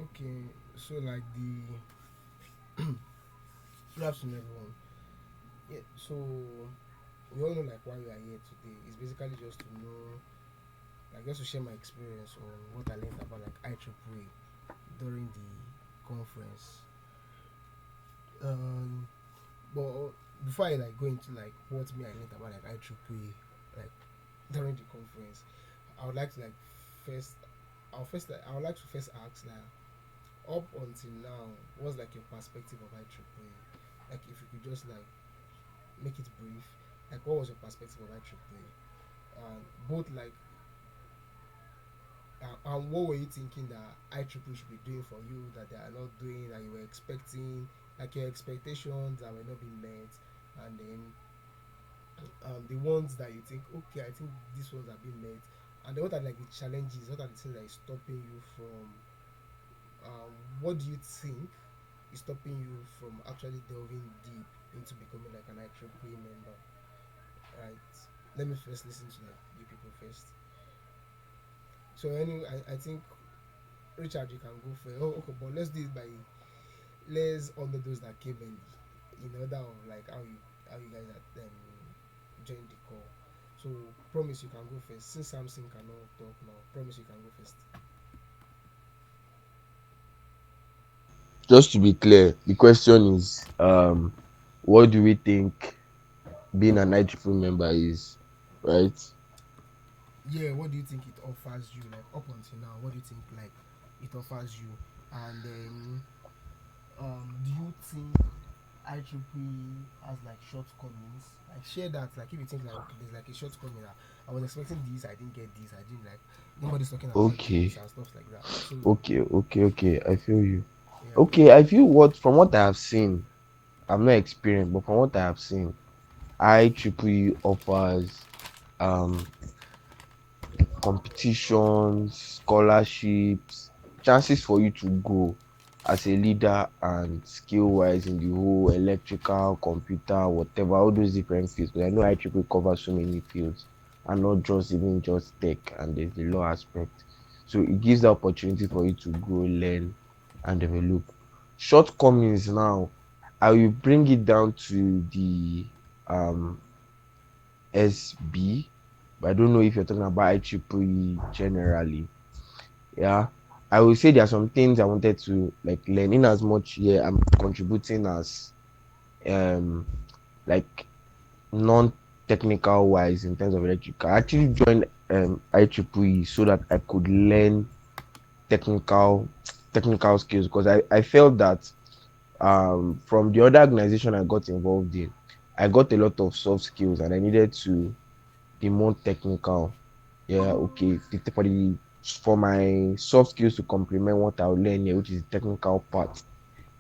Okay, so like the good afternoon, everyone. Yeah, so we all know like why we are here today. It's basically just to know, like just to share my experience on what I learned about like IEEE during the conference. Um, but before I like go into like what me I learned about like IEEE, like during the conference, I would like to like first, I would like to first ask like up until now, what's like your perspective of IEEE? Like if you could just like make it brief, like what was your perspective of IEEE? Both like and what were you thinking that IEEE should be doing for you that they are not doing that you were expecting, like your expectations that were not being met, and then the ones that you think okay, I think these ones are being met, and then what are like the challenges, what are the things that is stopping you from what do you think is stopping you from actually delving deep into becoming like an IEEE member? Right. Let me first listen to like you people first. So anyway, I think Richard, you can go for it. Oh, okay, but let's do it by let's honor those that came early in order of like how you guys had joined the call. So promise you can go first. Since Samson cannot talk now, promise you can go first. Just to be clear, the question is, what do we think being an IEEE member is, right? Yeah, what do you think it offers you like up until now? What do you think like it offers you? And then do you think IEEE has like shortcomings? Like share that. Like if you think like okay, there's like a shortcoming that I was expecting this, I didn't get this, I didn't like nobody's talking about this Okay, and stuff like that. So okay. I feel you. yeah, Okay, I feel what from what I have seen, I'm not experienced, but from what I have seen, IEEE offers um competitions, scholarships, chances for you to grow as a leader and skill wise in the whole electrical, computer, whatever, all those different fields. Because I know IEEE covers so many fields and not just even just tech and there's the law aspect. So it gives the opportunity for you to grow, learn, and develop. Shortcomings now, I will bring it down to the um SB, but I don't know if you're talking about IEEE generally. Yeah, I will say there are some things I wanted to like learn in as much. Yeah, I'm contributing as um like non-technical wise in terms of electrical. I actually joined IEEE so that I could learn technical technical skills because I felt that from the other organization I got involved in, I got a lot of soft skills and I needed to be more technical. Yeah, okay. For my soft skills to complement what I'll learn here, which is the technical part.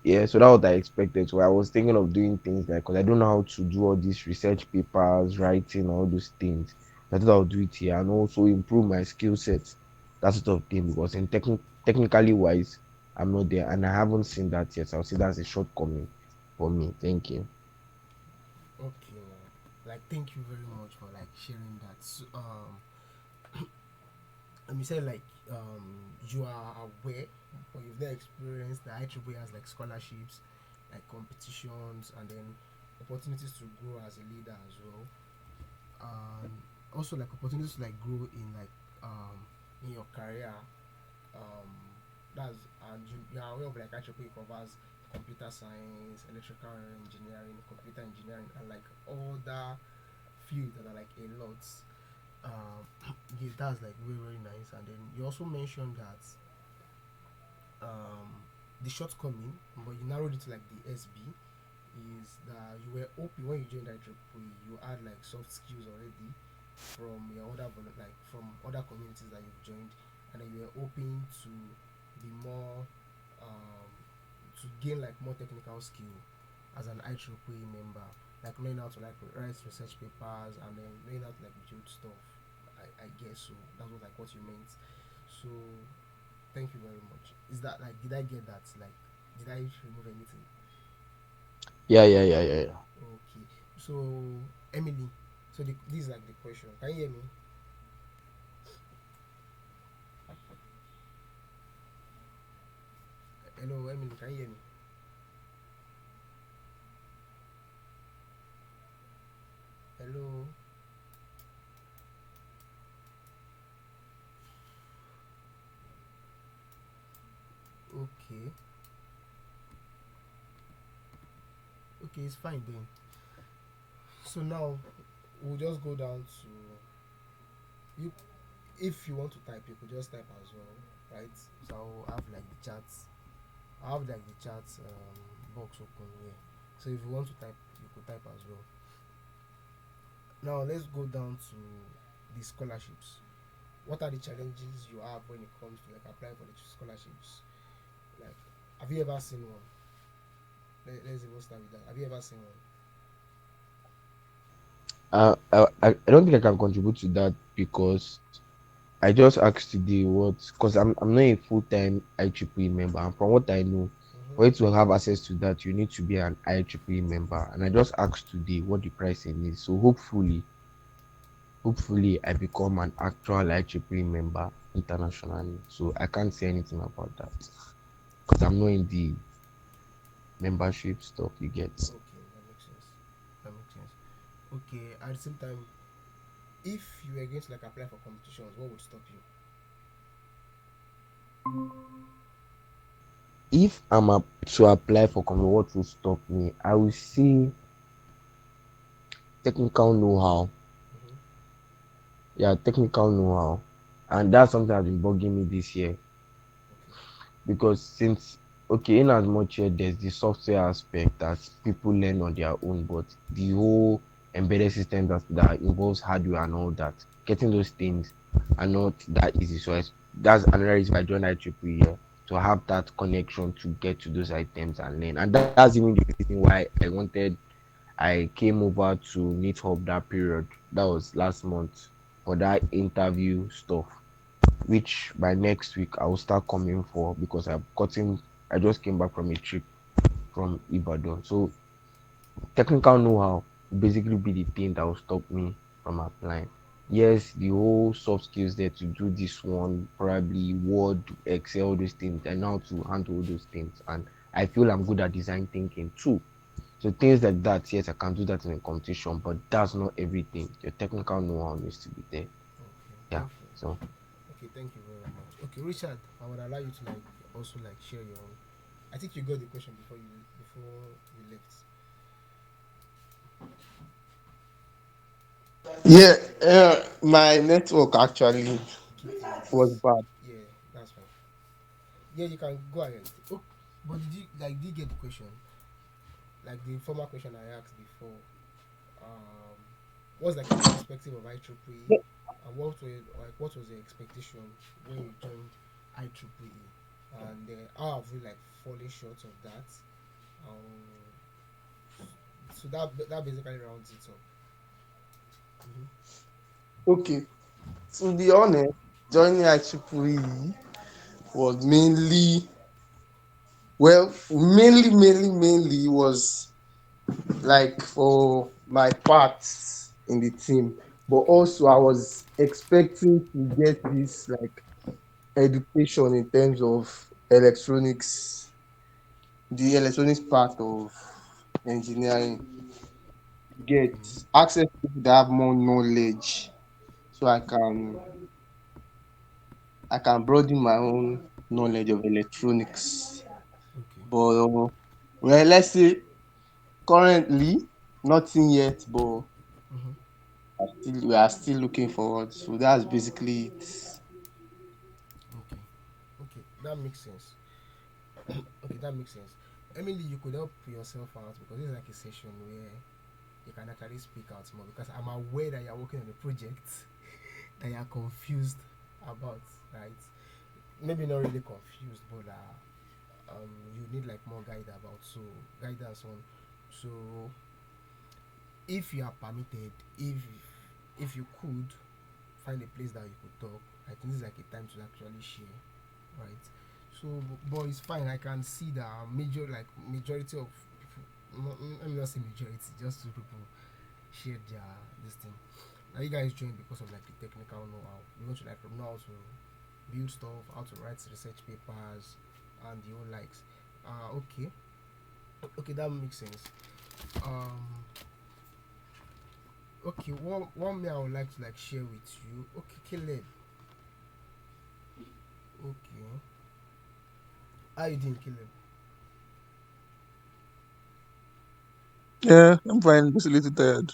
Yeah, so that's what I expected. So I was thinking of doing things like because I don't know how to do all these research papers, writing, all those things. I thought I'll do it here and also improve my skill sets, that sort of thing. Because in technically wise, I'm not there and I haven't seen that yet. So I'll say that's a shortcoming for me. Thank you. okay. Like thank you very much for like sharing that. So, and you said like you are aware but you've not experienced that IEEE has like scholarships, like competitions, and then opportunities to grow as a leader as well, and also like opportunities to like grow in like in your career. um that's and you are aware of like IEEE covers computer science, electrical engineering, computer engineering, and like other fields that are like a lot. Yeah, that's like very very nice. And then you also mentioned that um the shortcoming, but you narrowed it to like the SB, is that you were open when you joined IEEE. You had like soft skills already from your other like from other communities that you've joined, and then you were open to be more um, to gain like more technical skill as an IEEE member, like knowing how to like write research papers and then knowing how to like build stuff. I guess so. That was like what you meant. So thank you very much. Is that like did I get that? Like did I remove anything? Yeah. Okay. So Emily, so this is like the question. Can you hear me? Hello, Emily, can you hear me? Hello. Okay. Okay, it's fine then. So now we'll just go down to you. If you want to type, you could just type as well, right? So I'll have like the chat. I have like the chat box open here. So if you want to type, you could type as well. Now let's go down to the scholarships. What are the challenges you have when it comes to like applying for the scholarships? Like, have you ever seen one? Let's even start with that. Have you ever seen one? I don't think I can contribute to that because I just asked today what because I'm not a full-time IEEE member, and from what I know, Mm-hmm. for you to have access to that, you need to be an IEEE member. And I just asked today what the pricing is. So hopefully I become an actual IEEE member internationally. So I can't say anything about that because I'm not in the membership stuff you get. Okay, that makes sense. That makes sense. Okay, at the same time, if you were going to like apply for competitions, what would stop you? If I'm up to apply for company, what will stop me? I will see technical know-how. Mm-hmm. Yeah, technical know-how. And that's something that's been bugging me this year. Okay. Because since okay, in as much here there's the software aspect that people learn on their own, but the whole embedded system that involves hardware and all that, getting those things are not that easy. So that's another reason I joined IEEE here to have that connection to get to those items and learn. And that's even the reason why I came over to Meet Hub that period. That was last month for that interview stuff, which by next week I will start coming for because I just came back from a trip from Ibadan. So technical know-how will basically be the thing that will stop me from applying. Okay. Yes, the whole soft skills there to do this one, probably Word, Excel, those things. I know how to handle those things. And I feel I'm good at design thinking too. So things like that, yes, I can do that in a competition, but that's not everything. Your technical know-how needs to be there. Okay. Yeah. Thank you. So Okay, thank you very much. Okay, Richard, I would allow you to like also like share your own. I think you got the question before we left. Yeah, my network actually Kicked you out. was bad. Yeah, that's fine. Yeah, you can go ahead. Oh, but did you get the question? Like the former question I asked before. Um, what's like your perspective of IEEE, and what was your expectation when you joined IEEE, and how have you like fallen short of that? Um, so that basically rounds it up. Mm-hmm. Okay, to be honest, joining IEEE was mainly was like for my parts in the team, but Okay. also I was expecting to get this like education in terms of electronics, the electronics part of engineering, get Mm-hmm. access to people that have more knowledge so I can broaden my own knowledge of electronics. Okay. But well, let's say currently nothing yet, but Mm-hmm. we are still looking forward. So that's basically it. Okay. Okay. That makes sense. Okay, that makes sense. Emily, you could help yourself out because this is like a session where you can actually speak out more because I'm aware that you're working on a project that you're confused about, right? Maybe not really confused, but you need like more guidance on. So if you are permitted, if you could find a place that you could talk, I think this is like a time to actually share, right? So, but it's fine. I can see that majority of people, let me not say majority, just two people shared their this thing. Now you guys joined because of like the technical know-how. You want to like know how to build stuff, how to write research papers, and the whole likes. Okay, okay, that makes sense. Um, okay, one me I would like to like share with you. Okay, Caleb. Okay, how you doing, Caleb? Yeah, I'm fine. Just a little tired.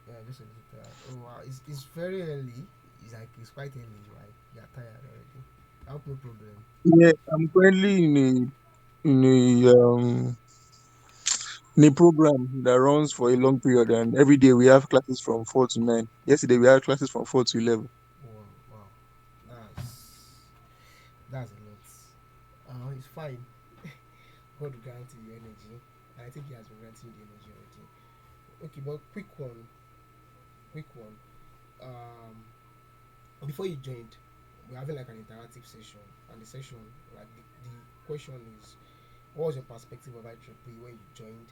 Yeah, just a little tired. Oh wow, it's very early. It's like it's quite early. Like you're tired already. I hope no problem. Yeah, I'm currently in a program that runs for a long period, and every day we have classes from 4 to 9. Yesterday we had classes from 4 to 11. Wow, wow, that's a lot. It's fine. God will grant you energy. I think He has been granting you the energy already. Okay, but quick one. Um, Before you joined, we're having like an interactive session, and the session, like the question is, what was your perspective of IEEE when you joined?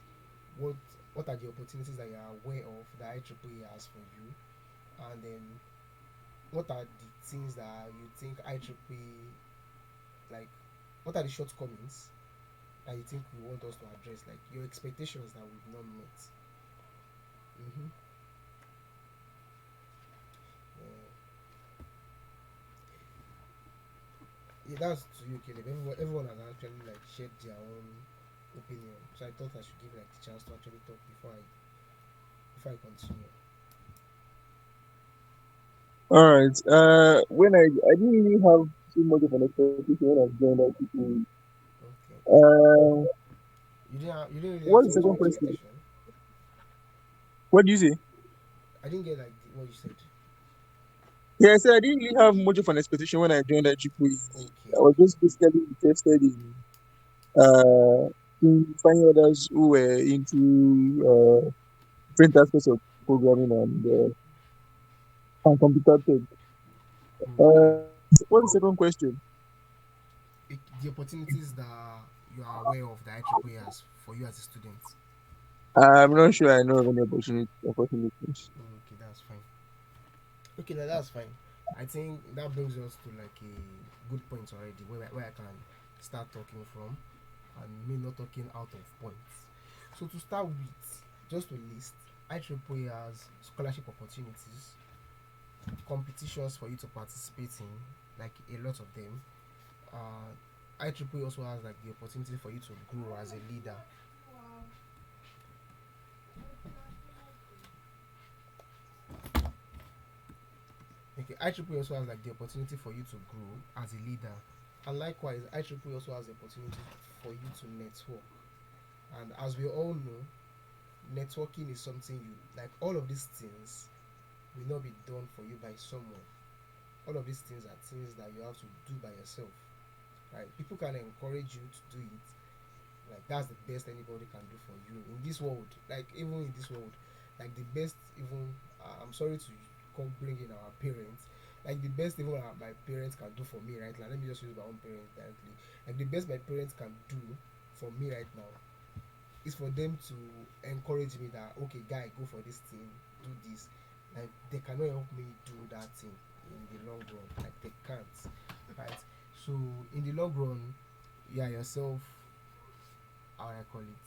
What what are the opportunities that you are aware of that IEEE has for you? And then what are the things that you think IEEE, like what are the shortcomings that you think we want us to address, like your expectations that we've not met? Mm-hmm. Yeah, that's to you, Caleb. Everyone has actually like shared their own opinion, so I thought I should give like the chance to actually talk before I continue. All right. When I didn't really have too much of an expectation when I joined that people. Okay. Uh, You didn't really have what's so the much of second question? expectation. What do you say? I didn't get like what you said. Yeah, I said I didn't really have much of an expectation when I joined that triple E. Okay, I was okay, just basically interested uh in finding others who were into different aspects of programming and computer tech. okay. What's the second question? The opportunities that you are aware of that IEEE has for you as a student. I'm not sure I know of any opportunities. Okay, that's fine. Okay, now that's fine. I think that brings us to like a good point already where I can start talking from and me not talking out of points. So to start with, just to list, IEEE has scholarship opportunities, competitions for you to participate in, like a lot of them. IEEE also has like the opportunity for you to grow as a leader. Okay, IEEE also has like the opportunity for you to grow as a leader, and likewise, IEEE also has the opportunity for you to network. And as we all know, networking is something you like. All of these things will not be done for you by someone. All of these things are things that you have to do by yourself. Right? People can encourage you to do it, like that's the best anybody can do for you in this world, like even in this world, like the best even I'm sorry to come bring in our parents, like the best even my parents can do for me right now, let me just use my own parents directly, like the best my parents can do for me right now is for them to encourage me that okay guy go for this thing, do this, like they cannot help me do that thing in the long run, like they can't, right? So in the long run, yeah, yourself, how would I call it,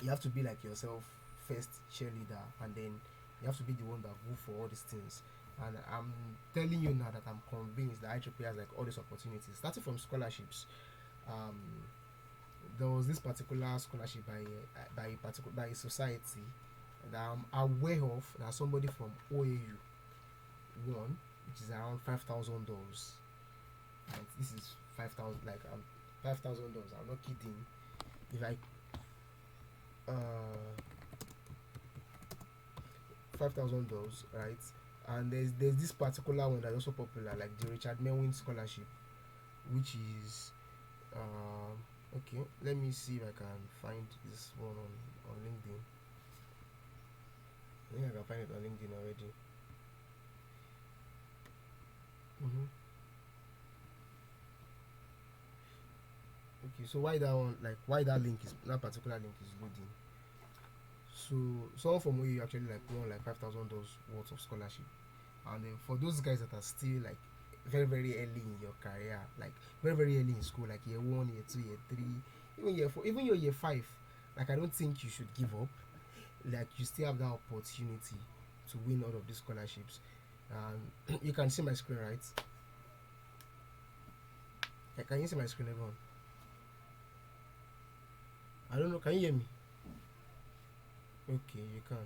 you have to be like yourself first cheerleader, and then you have to be the one that go for all these things. And I'm telling you now that I'm convinced that IEEE has like all these opportunities starting from scholarships. um there was this particular scholarship by a society that I'm aware of that somebody from OAU won, which is around $5,000. And this is 5,000, like $5,000, I'm not kidding. If I uh $5,000, right? And there's this particular one that's also popular, like the Richard Melwin Scholarship, which is okay. Let me see if I can find this one on LinkedIn. I think I can find it on LinkedIn already. Mm-hmm. Okay, so why that one, like why that particular link is loading? So someone from where you actually like won like $5,000 worth of scholarship, and then for those guys that are still like very very early in your career, like very very early in school, like year one, year two, year three, even year four, even your year five. Like I don't think you should give up. Like you still have that opportunity to win all of these scholarships. And you can see my screen, right? Can you see my screen, everyone? I don't know. Can you hear me? Okay, you can.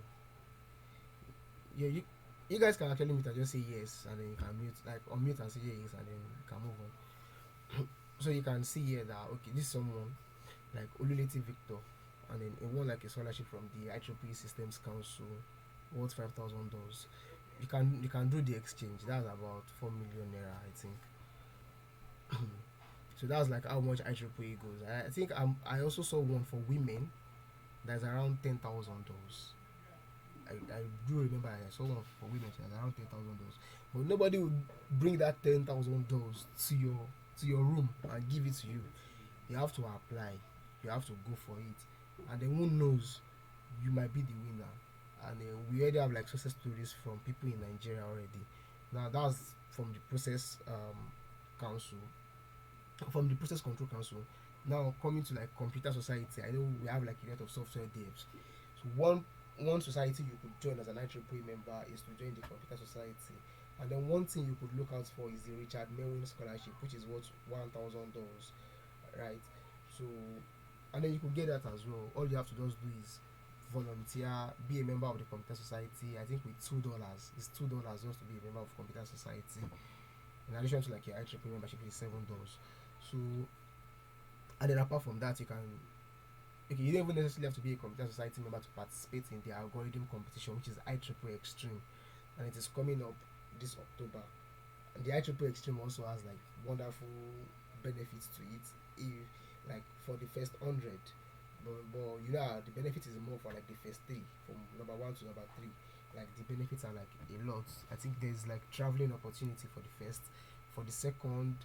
Yeah, you guys can actually mute and just say yes, and then you can mute, like unmute and say yes, and then you can move on. So you can see here that okay, this is someone like Oluleti Victor, and then he won like a scholarship from the IEEE Systems Council, worth $5,000. You can do the exchange. That's about 4 million naira, I think. So that's like how much IEEE goes. I think I also saw one for women that's around $10,000. I do remember I saw one for women that's around $10,000. But nobody would bring that $10,000 to your room and give it to you. You have to apply. You have to go for it. And then who knows, you might be the winner. And we already have like success stories from people in Nigeria already. Now that's from the process council, from the process control council. Now coming to like computer society, I know we have like a lot of software devs. So one society you could join as an IEEE member is to join the computer society. And then one thing you could look out for is the Richard Melwin scholarship, which is worth $1,000, right? So, and then you could get that as well. All you have to just do is volunteer, be a member of the computer society. I think with $2, it's $2 just to be a member of computer society. In addition to like your IEEE membership is $7. So, and then apart from that, you can okay, you don't even necessarily have to be a computer society member to participate in the algorithm competition, which is IEEE Extreme, and it is coming up this October. And the IEEE Extreme also has like wonderful benefits to it. If like for the first 100, but you know the benefit is more for like the first three, from number one to number three. Like the benefits are like a lot. I think there's like traveling opportunity for the first. For the second,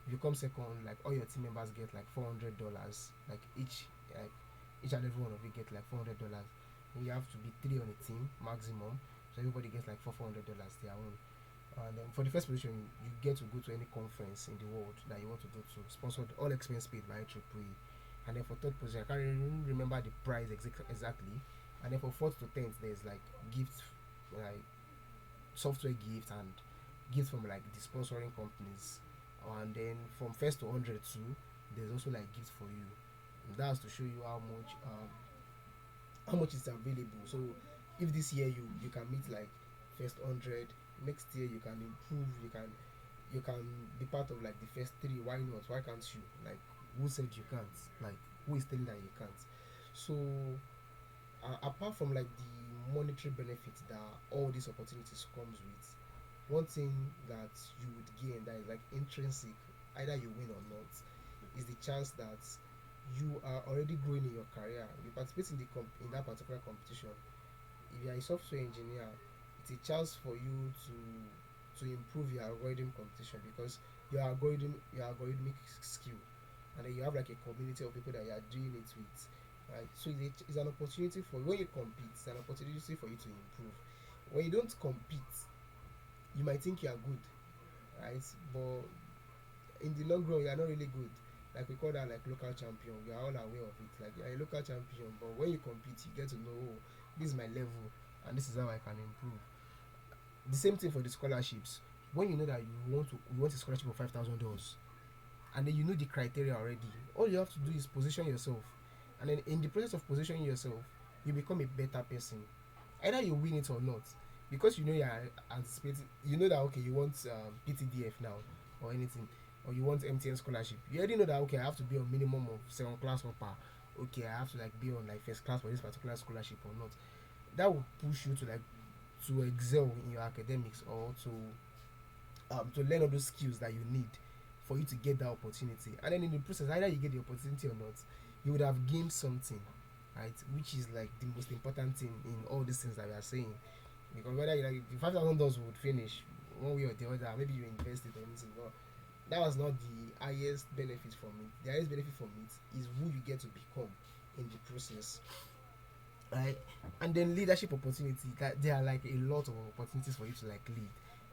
if you come second, like all your team members get like $400, like each and every one of you get like $400. You have to be three on a team maximum, so everybody gets like $400 their own. And then for the first position, you get to go to any conference in the world that you want to go to, sponsored, all expense paid by IEEE. And then for third position, I can't even remember the price exactly. And then for fourth to tenth, there's like gifts, like software gifts and gifts from like the sponsoring companies. And then from first to 100 too, there's also like gifts for you. And that's to show you how much is available. So if this year you can meet like first 100, next year you can improve, you can be part of like the first three. Why not? Why can't you? Like who said you can't? Like who is telling that you can't? So apart from like the monetary benefits that all these opportunities comes with, one thing that you would gain that is like intrinsic, either you win or not, is the chance that you are already growing in your career. You participate in in that particular competition. If you are a software engineer, it's a chance for you to improve your algorithm competition, because your algorithmic skill, and then you have like a community of people that you are doing it with, right? So it's an opportunity for when you compete, it's an opportunity for you to improve. When you don't compete, you might think you are good, right? But in the long run, you are not really good. Like we call that like local champion. We are all aware of it. Like you are a local champion, but when you compete, you get to know, oh, this is my level, and this is how I can improve. The same thing for the scholarships. When you know that you want a scholarship of $5,000, and then you know the criteria already, all you have to do is position yourself, and then in the process of positioning yourself, you become a better person. Either you win it or not, because you know you are anticipating. You know that okay, you want PTDF now or anything, or you want MTN scholarship. You already know that okay, I have to be on minimum of second class upper. Okay, I have to like be on like first class for this particular scholarship or not. That will push you to like to excel in your academics, or to learn all those skills that you need for you to get that opportunity. And then in the process, either you get the opportunity or not, you would have gained something, right? Which is like the most important thing in all these things that we are saying. Because whether you like the $5,000 would finish one way or the other, maybe you invest it or anything, but that was not the highest benefit from it. The highest benefit from it is who you get to become in the process, right? And then leadership opportunity, that there are like a lot of opportunities for you to like lead.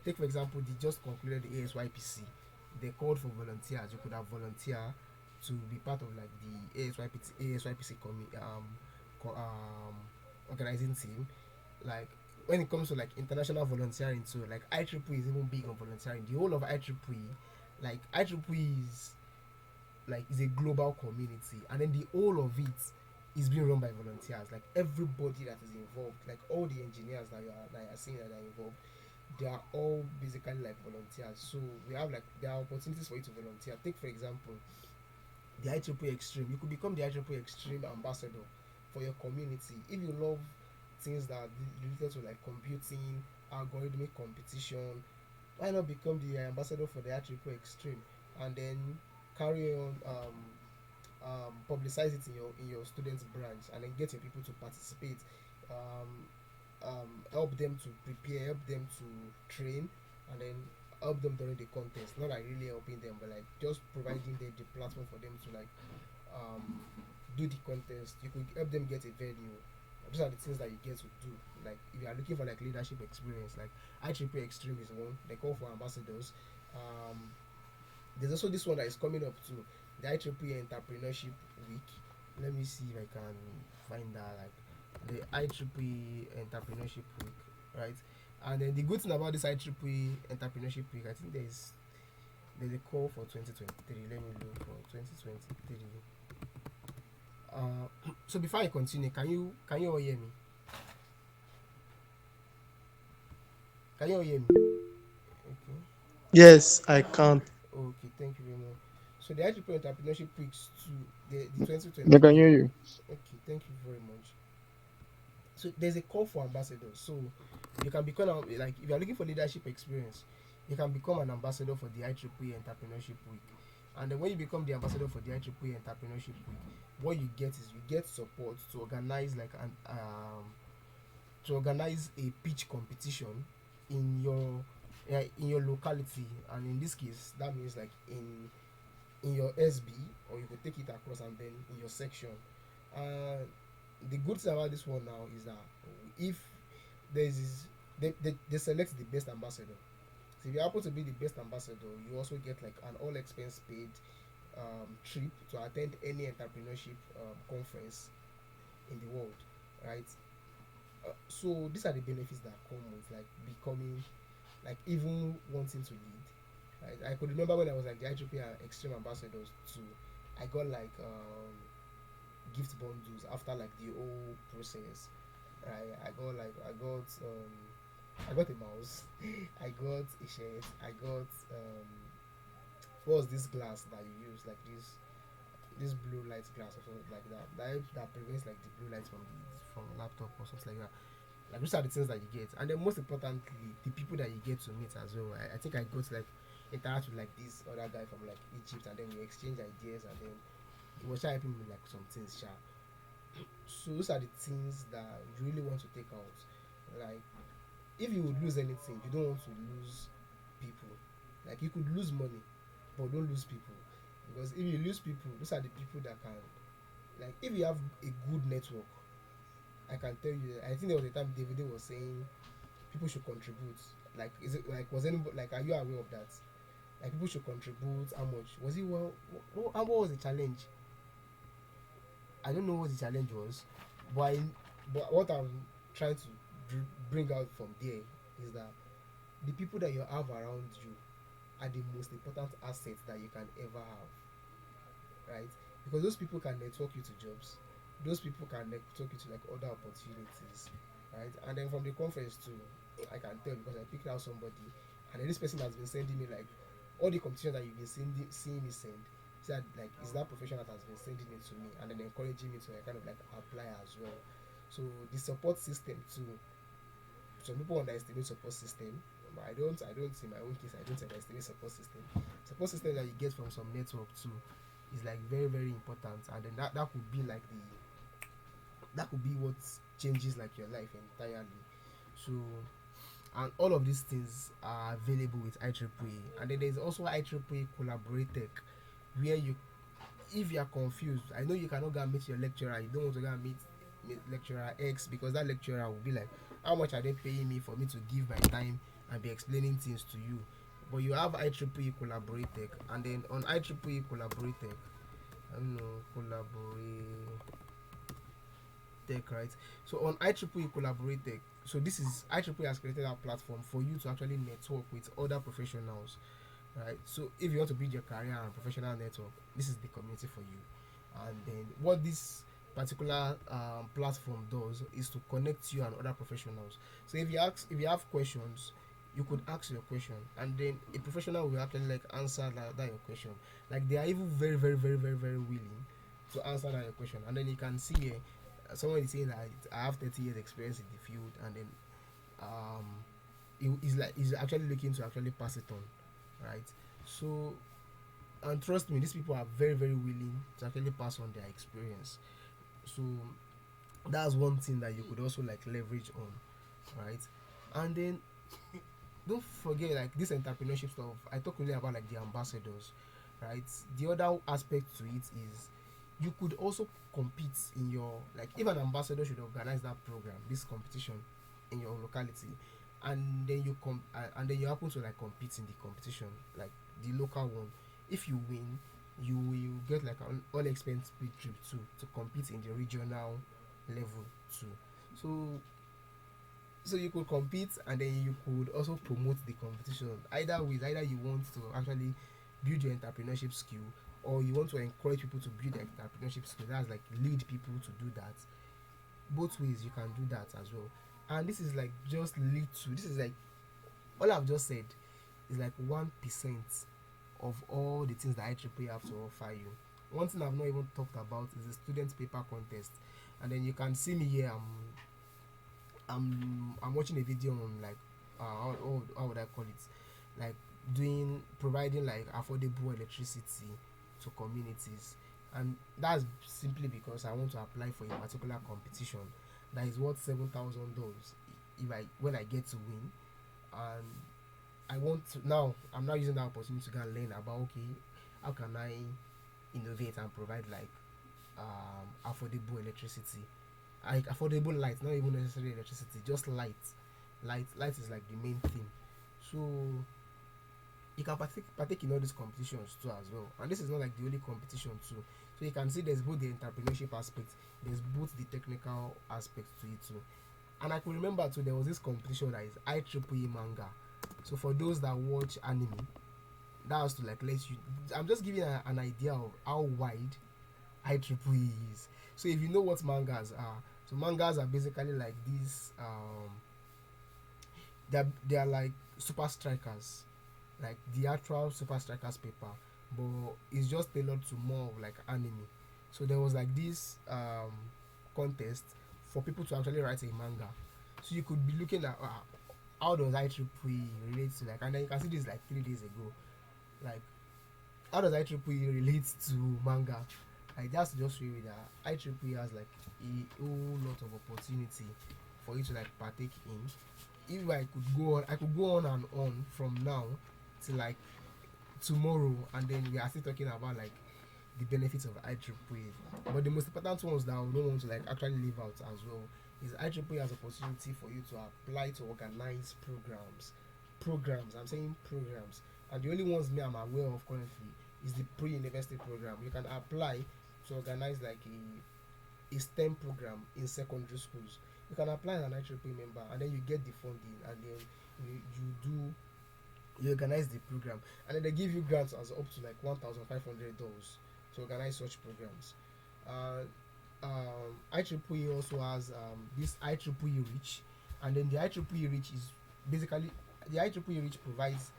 take for example, they just concluded the ASYPC. They called for volunteers. You could have volunteer to be part of like the ASYPC organizing team. Like when it comes to like international volunteering too, like IEEE is even big on volunteering. The whole of IEEE, like IEEE is a global community, and then the whole of it is being run by volunteers. Like everybody that is involved, like all the engineers that you are seeing that are involved, they are all basically like volunteers. So we have like there are opportunities for you to volunteer. Take for example the IEEE Extreme. You could become the IEEE Extreme ambassador for your community. If you love things that are related to like computing, algorithmic competition, why not become the ambassador for the IEEE Extreme and then carry on publicize it in your students branch and then get your people to participate, um, help them to prepare, help them to train, and then help them during the contest. Not like really helping them, but like just providing them the platform for them to like um, do the contest. You could help them get a venue. Those are the things that you get to do. Like if you are looking for like leadership experience, like IEEE Extreme is one. They call for ambassadors. Um, there's also this one that is coming up too, the IEEE Entrepreneurship Week. Let me see if I can find that, like the IEEE Entrepreneurship Week, right? And then the good thing about this IEEE Entrepreneurship Week, I think there's a call for 2023. Let me look for 2023. So before I continue, can you all hear me? Can you all hear me? Okay. Yes, I can. Okay, thank you very much. So the IEEE Entrepreneurship Weeks to the I can 2023. hear you. Okay, thank you very much. So there's a call for ambassadors. So you can become like if you're looking for leadership experience, you can become an ambassador for the IEEE Entrepreneurship Week. And then when you become the ambassador for the IEEE Entrepreneurship Week, what you get is you get support to organize a pitch competition in your locality, and in this case that means like in your SB, or you could take it across and then in your section. Uh, the good thing about this one now is that if there is this, they select the best ambassador. So if you happen to be the best ambassador, you also get like an all expense paid trip to attend any entrepreneurship conference in the world, right? So these are the benefits that come with like becoming like even wanting to lead. Right? I could remember when I was like the IEEE Extreme Ambassadors too. I got like gift bundles after like the whole process. Right? I got a mouse. I got a shirt. I got what was this glass that you use, like this blue light glass or something like that. That prevents like the blue light from laptop or something like that. Like those are the things that you get, and then most importantly, the people that you get to meet as well. I think I got to like interact with like this other guy from like Egypt, and then we exchange ideas, and then he was helping me with like some things. So those are the things that you really want to take out. Like if you would lose anything, you don't want to lose people. Like you could lose money, but don't lose people, because if you lose people, those are the people that can, like if you have a good network, I can tell you. I think there was a time David was saying people should contribute. Like, is it like was anybody like? Are you aware of that? Like, people should contribute. How much was it? Well, what was the challenge? I don't know what the challenge was, but but what I'm trying to bring out from there is that the people that you have around you are the most important assets that you can ever have, right? Because those people can network you to jobs, those people can network you to like other opportunities, right? And then from the conference too, I can tell because I picked out somebody, and then this person has been sending me like all the competitions that you've been seeing me send. So that, like, is that profession that has been sending it to me and then encouraging me to like, kind of like apply as well. So the support system too, some people underestimate support system, but I don't in my own case I don't underestimate support system. Support system that you get from some network too is like very very important, and then that could be like that could be what changes like your life entirely. So, and all of these things are available with IEEE, and then there's also IEEE Collaborated, where you, if you are confused, I know you cannot go and meet your lecturer, you don't want to go and meet lecturer X, because that lecturer will be like, how much are they paying me for me to give my time and be explaining things to you. But you have IEEE Collaborate Tech, and then on IEEE Collaborate Tech, I don't know, Collaborate Tech, right? So on IEEE Collaborate Tech, so this is IEEE has created a platform for you to actually network with other professionals, right? So if you want to build your career and professional network, this is the community for you. And then what this particular platform does is to connect you and other professionals. So if you have questions, you could ask your question, and then a professional will actually like answer that your question. Like they are even very willing to answer that your question. And then you can see here, someone is saying that I have 30 years experience in the field, and then um he's actually looking to actually pass it on, right? So, and trust me, these people are very willing to actually pass on their experience. So that's one thing that you could also like leverage on, right? And then don't forget like this entrepreneurship stuff. I talked earlier about like the ambassadors, right? The other aspect to it is you could also compete in your, like if an ambassador should organize that program, this competition in your locality, and then and then you happen to like compete in the competition, like the local one. If you win, you will get like an all expense paid trip too to compete in the regional level too. So you could compete, and then you could also promote the competition. Either ways, either you want to actually build your entrepreneurship skill, or you want to encourage people to build their entrepreneurship skill. That's like lead people to do that. Both ways you can do that as well. And this is like just little. This is like all I've just said is like 1% of all the things that IEEE have to offer you. One thing I've not even talked about is the student paper contest. And then you can see me here. I'm watching a video on like how would I call it, like doing providing like affordable electricity to communities. And that's simply because I want to apply for a particular competition that is worth $7,000 if I when I get to win. And I want to now, I'm now using that opportunity to go and learn about, okay, how can I innovate and provide like affordable electricity, like affordable light, not even necessarily electricity, just light. Light is like the main thing. So you can partake in all these competitions too as well. And this is not like the only competition too. So you can see there's both the entrepreneurship aspect, there's both the technical aspect to it too. And I can remember too, there was this competition that is IEEE manga. So for those that watch anime, that was to like let you, I'm just giving an idea of how wide IEEE is. So if you know what mangas are, so mangas are basically like these they are like super strikers, like the actual super strikers paper, but it's just tailored to more of like anime. So there was like this contest for people to actually write a manga. So you could be looking at how does IEEE relate to like, and then you can see this like 3 days ago, like how does IEEE relate to manga? Like that's to just show you that IEEE has like a whole lot of opportunity for you to like partake in. If I could go on, I could go on and on from now to like tomorrow, and then we are still talking about like the benefits of IEEE. But the most important ones that I don't want to like actually leave out as well is IEEE has opportunity for you to apply to organize programs. Programs, I'm saying programs. And the only ones me I'm aware of currently is the pre-university program. You can apply to organize like a STEM program in secondary schools. You can apply as an IEEE member, and then you get the funding, and then you organize the program, and then they give you grants as up to like $1,500 to organize such programs. Uh, IEEE also has this IEEE Reach, and then the IEEE Reach is basically, the IEEE Reach provides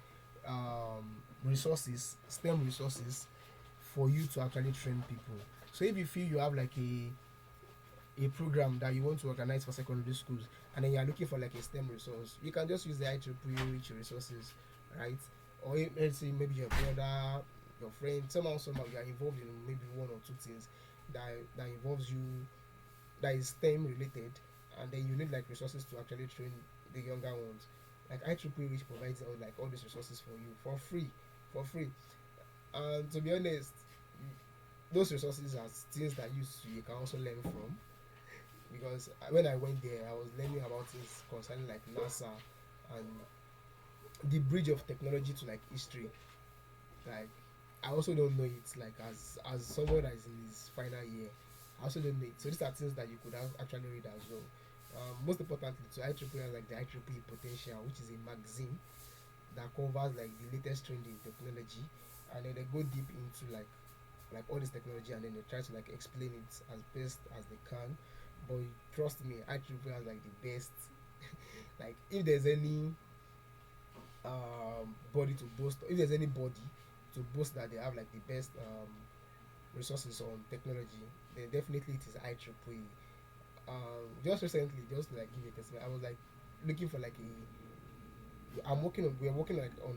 resources, STEM resources for you to actually train people. So if you feel you have like a program that you want to organize for secondary schools, and then you are looking for like a STEM resource, you can just use the IEEE Reach resources, right? Or let's say maybe your brother, your friend, somehow you are involved in maybe one or two things that involves you, that is STEM related, and then you need like resources to actually train the younger ones. Like IEEE Reach provides all these resources for you for free. And to be honest, those resources are things that you can also learn from, because when I went there, I was learning about things concerning like NASA and the bridge of technology to like history. Like I also don't know it. Like as someone that is in his final year, I also don't know it. So these are things that you could actually read as well. Most importantly, to IEEE has like the IEEE Potential, which is a magazine that covers like the latest trend in technology, and then they go deep into like all this technology, and then they try to like explain it as best as they can. But trust me, IEEE has like the best. Like if there's any body to boast, if there's anybody to boast that they have like the best resources on technology, then definitely it is IEEE. Just recently, just to like give you a testimony, I was like looking for like we're working like on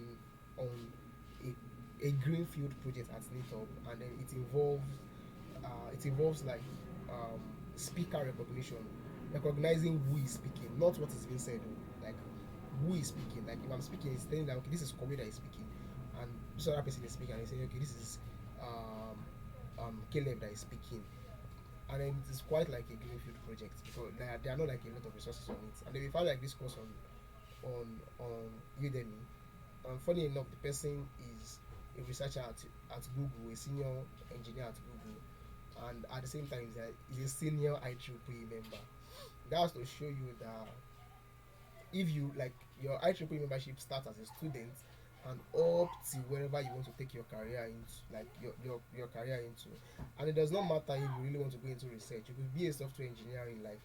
a greenfield project at NITOP, and then it involves like um, speaker recognition, recognizing who is speaking, not what is being said. Like who is speaking. Like if I'm speaking, it's telling that okay, this is Kobe that is speaking, and this other person is speaking, and it's saying okay, this is Caleb that is speaking, and then it's quite like a greenfield project because there are not like a lot of resources on it, and then we found like this course on Udemy. Funny enough, the person is a researcher at Google, a senior engineer at Google, and at the same time, he's a senior IEEE member. That's to show you that if you like your IEEE membership starts as a student and up to wherever you want to take your career into, like your career into, and it does not matter if you really want to go into research. You could be a software engineer in like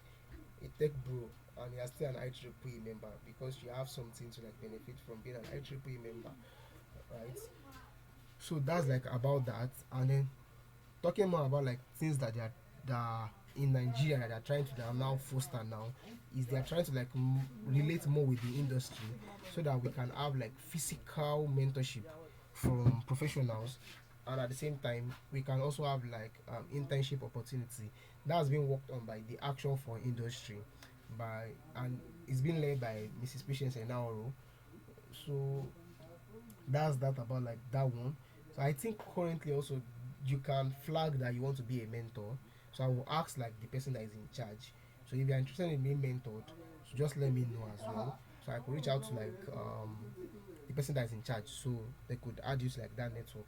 a tech bro, and you're still an IEEE member because you have something to like benefit from being an IEEE member, right? So that's like about that, and then talking more about like things that are in Nigeria that they're trying to that are now foster now is they're trying to like relate more with the industry so that we can have like physical mentorship from professionals, and at the same time we can also have like internship opportunity that's been worked on by the Action for Industry by and it's been led by Mrs. Patience Enaoro. So that's that about like that one. So I think currently also you can flag that you want to be a mentor. So I will ask like the person that is in charge. So if you're interested in being mentored, so just let me know as well. So I could reach out to like the person that is in charge, so they could add you to like that network.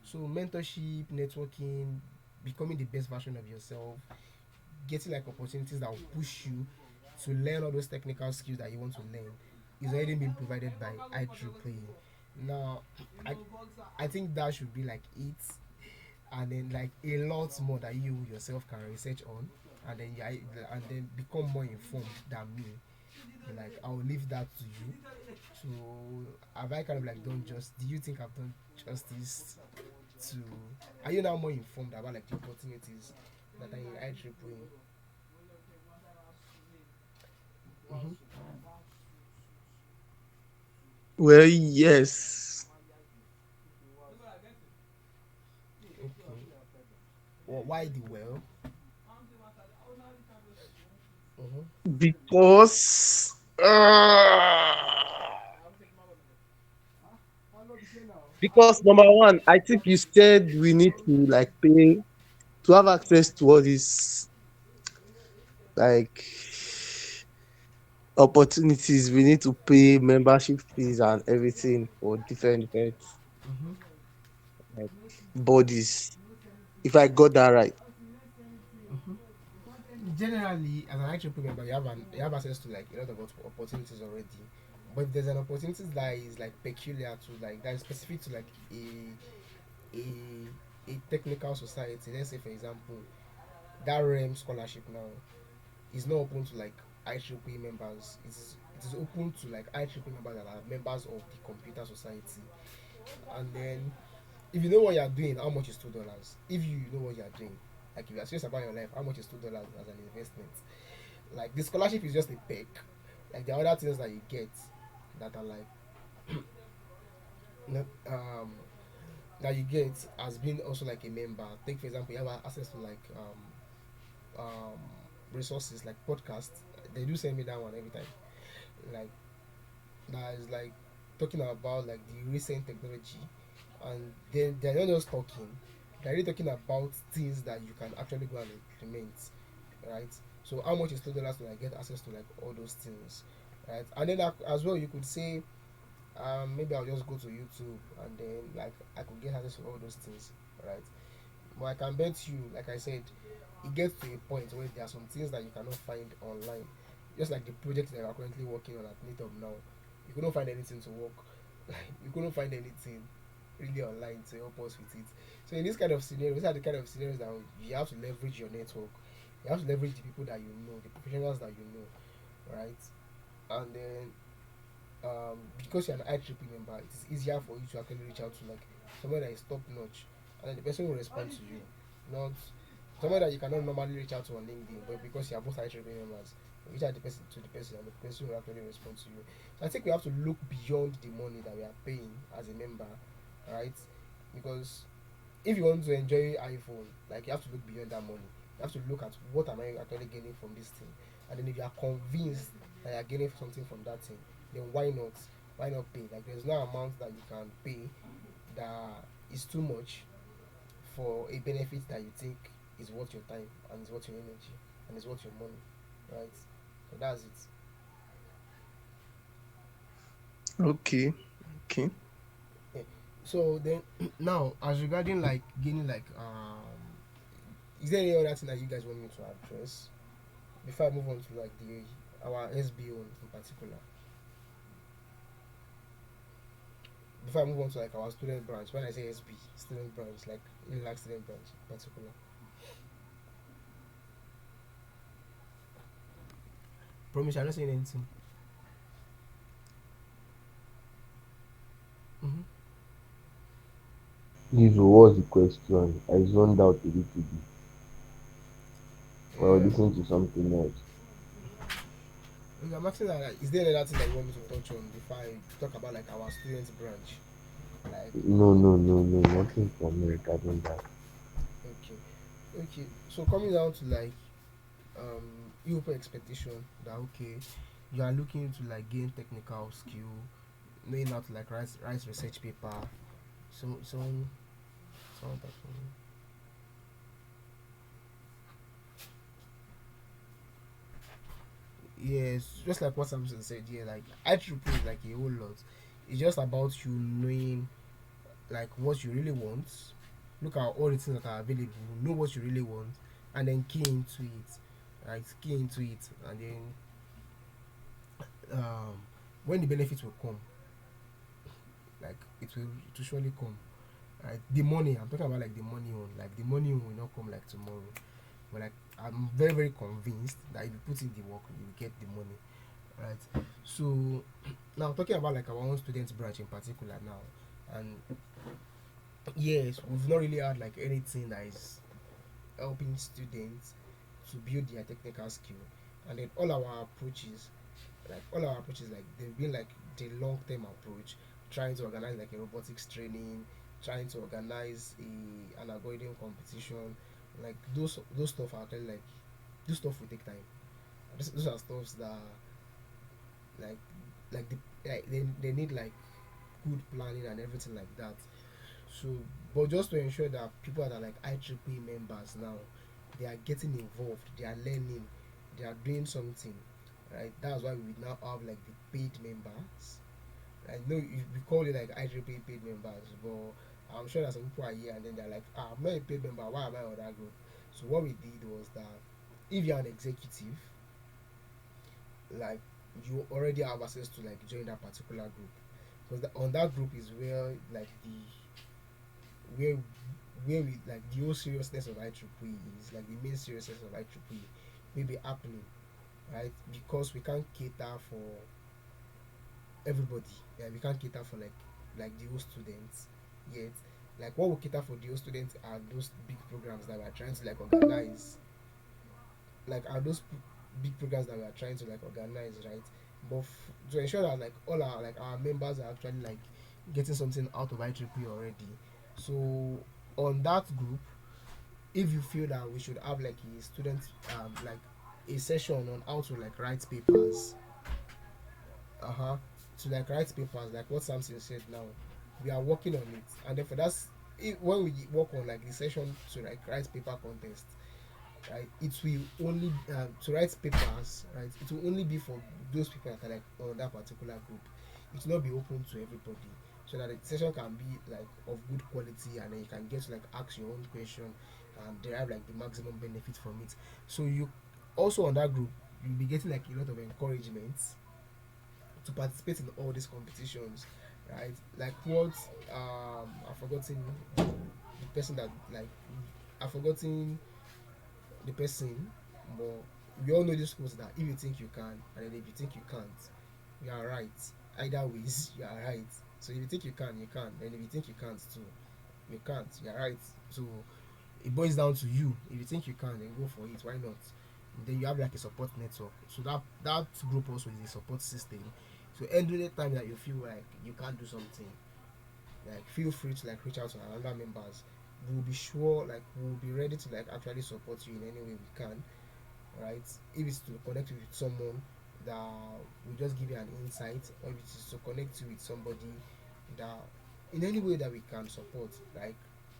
So mentorship, networking, becoming the best version of yourself, getting like opportunities that will push you to learn all those technical skills that you want to learn is already being provided by IEEE. Now, I, I think that should be like it, and then like a lot more that you yourself can research on, and then and then become more informed than me. Like I'll leave that to you. So have I kind of like done just? Do you think I've done justice to? Are you now more informed about like the opportunities that are in IEEE? Mm-hmm. Well, yes, Okay. Well, why the well? Mm-hmm. because because number one, I think you said we need to like pay to have access to all these like opportunities. We need to pay membership fees and everything for different Mm-hmm. like bodies. If I got that right. Mm-hmm. Generally, as an IEEE member, you have access to like a lot of opportunities already. But if there's an opportunity that is like peculiar to like that is specific to like a a technical society, let's say for example, that REM scholarship now is not open to like IEEE members. It is open to like IEEE members that are members of the computer society. And then if you know what you're doing, how much is $2? If you know what you're doing, like if you're serious about your life, how much is $2 as an investment? Like the scholarship is just a peck. Like the other things that you get that are like not, that you get as being also like a member. Take for example, you have access to like resources like podcasts. They do send me that one every time. Like that is like talking about like the recent technology, and then they're not just talking. They're really talking about things that you can actually go and implement, right? So how much is $2 to like get access to like all those things, right? And then as well, you could say maybe I'll just go to YouTube and then like I could get access to all those things, right? But I can bet you, like I said, it gets to a point where there are some things that you cannot find online. Just like the project that we are currently working on at Meetup now, you couldn't find anything to work. You couldn't find anything really online to help us with it. So in this kind of scenario, these are the kind of scenarios that you have to leverage your network. You have to leverage the people that you know, the professionals that you know, right? And then because you're an IEEE member, it is easier for you to actually reach out to like someone that is top notch, and then the person will respond to you, not someone that you cannot normally reach out to on LinkedIn, but because you are both IEEE members, you reach out the person to the person, and the person will actually respond to you. So I think we have to look beyond the money that we are paying as a member, right? Because if you want to enjoy iPhone, like you have to look beyond that money. You have to look at what am I actually gaining from this thing, and then if you are convinced that you are gaining something from that thing, then why not? Why not pay? Like there's no amount that you can pay that is too much for a benefit that you think is worth your time and is worth your energy and is worth your money, right? So that's it. Okay. Okay. Yeah. So then now as regarding like gaining like is there any other thing that you guys want me to address before I move on to like the our SBO in particular? Before I move on to like our student branch, when I say SB, student branch, like like student branch in particular. Promise I'm not saying anything. Mm-hmm. This was the question. I zoned out a little bit. Well, Yeah. listening to something else. Okay, I'm asking that like, is there any other thing that you want me to touch on before I talk about like our student branch? Like No, no, no, no, nothing from me regarding that. okay, okay. So coming down to like you open expectation that okay, you are looking to like gain technical skill, knowing how to like write research paper, some type of yes, just like what Samson said, yeah, like I triple is like a whole lot. It's just about you knowing like what you really want. Look at all the things that are available, know what you really want, and then key into it. Right, key into it, and then when the benefits will come, like it will surely come. Right, the money I'm talking about, like the money one, like the money will not come like tomorrow, but like I'm very very convinced that if you put in the work, you will get the money. Right. So now talking about like our own student branch in particular now, and yes, we've not really had like anything that is helping students to build their technical skill, and then all our approaches like they've been like the long term approach, trying to organize like a robotics training, trying to organize an algorithm competition, like those stuff are actually like those stuff will take time. Those are stuffs that like they need like good planning and everything like that. So, but just to ensure that people that are like IEEE members now, they are getting involved, they are learning, they are doing something, right? That's why we now have like the paid members. I know we call it like IEEE paid members, but I'm sure that some people are here and then they're like, I'm not a paid member, why am I on that group? So what we did was that if you're an executive, like you already have access to like join that particular group, because on that group is where like where where we like the whole seriousness of IEEE is like the main seriousness of IEEE may be happening, right? Because we can't cater for everybody. Yeah, we can't cater for like the whole students yet. Like what we cater for the whole students are those big programs that we're trying to like organize. Like are those big programs that we're trying to like organize, right? But to ensure that like all our like our members are actually like getting something out of IEEE already. So on that group, if you feel that we should have like a student like a session on how to like write papers, uh-huh, to like write papers like what Samson said now, we are working on it, and then for that when we work on like the session to like write paper contest, right, it will only to write papers, right, it will only be for those people that are like on that particular group. it will not be open to everybody, so that the session can be like of good quality, and then you can get to like ask your own question and derive like the maximum benefit from it. So you also on that group, you'll be getting like a lot of encouragement to participate in all these competitions, right? Like what, I've forgotten the person that like, I've forgotten the person, but we all know this quote that if you think you can, and then if you think you can't, you are right. Either ways, you are right. So if you think you can, you can. And if you think you can't too, you can't. You are right. So it boils down to you. If you think you can, then go for it. Why not? Then you have like a support network. So that group also is a support system. So every time that you feel like you can't do something, like feel free to like reach out to our other members. We'll be sure, like we'll be ready to like actually support you in any way we can, right? If it's to connect you with someone that will just give you an insight, or if it is to connect you with somebody that in any way that we can support, like,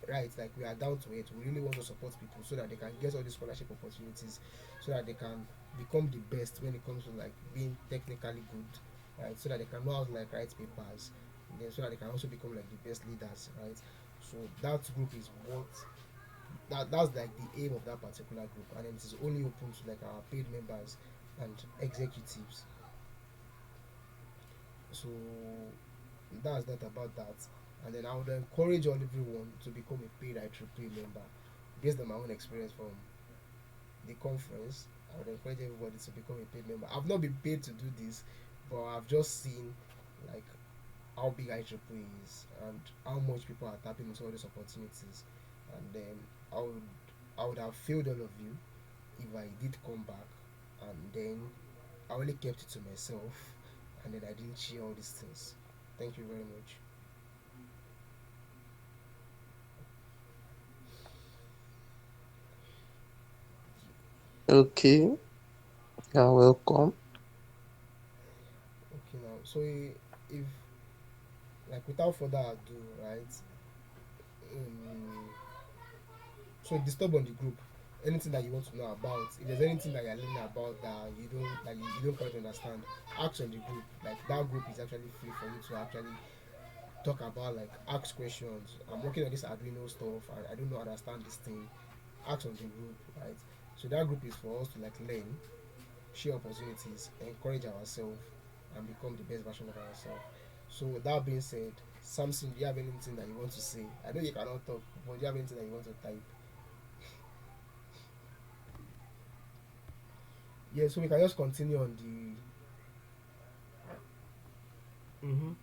right, like we are down to it. We really want to support people so that they can get all these scholarship opportunities, so that they can become the best when it comes to like being technically good, right? So that they can know how to like write papers, and then so that they can also become like the best leaders, right? So that group is what, that's like the aim of that particular group, and it is only open to like our paid members and executives. So that's that about that. And then I would encourage all everyone to become a paid IEEE member based on my own experience from the conference. I would encourage everybody to become a paid member. I've not been paid to do this, but I've just seen like how big IEEE is and how much people are tapping into all these opportunities. And then I would I would have failed all of you if I did come back, and then I only kept it to myself, and then I didn't share all these things. Thank you very much. Okay, you're welcome. Okay, now, so if like without further ado, right? Um, so disturb on the group. Anything that you want to know about, if there's anything that you're learning about that you don't quite understand, ask on the group. Like that group is actually free for you to actually talk about, like ask questions. I'm working on this Arduino stuff. I don't know understand this thing. Ask on the group, right? So that group is for us to like learn, share opportunities, encourage ourselves, and become the best version of ourselves. So with that being said, Samson, do you have anything that you want to say? I know you cannot talk, but do you have anything that you want to type? Yeah, so we can just continue on the. Mm-hmm.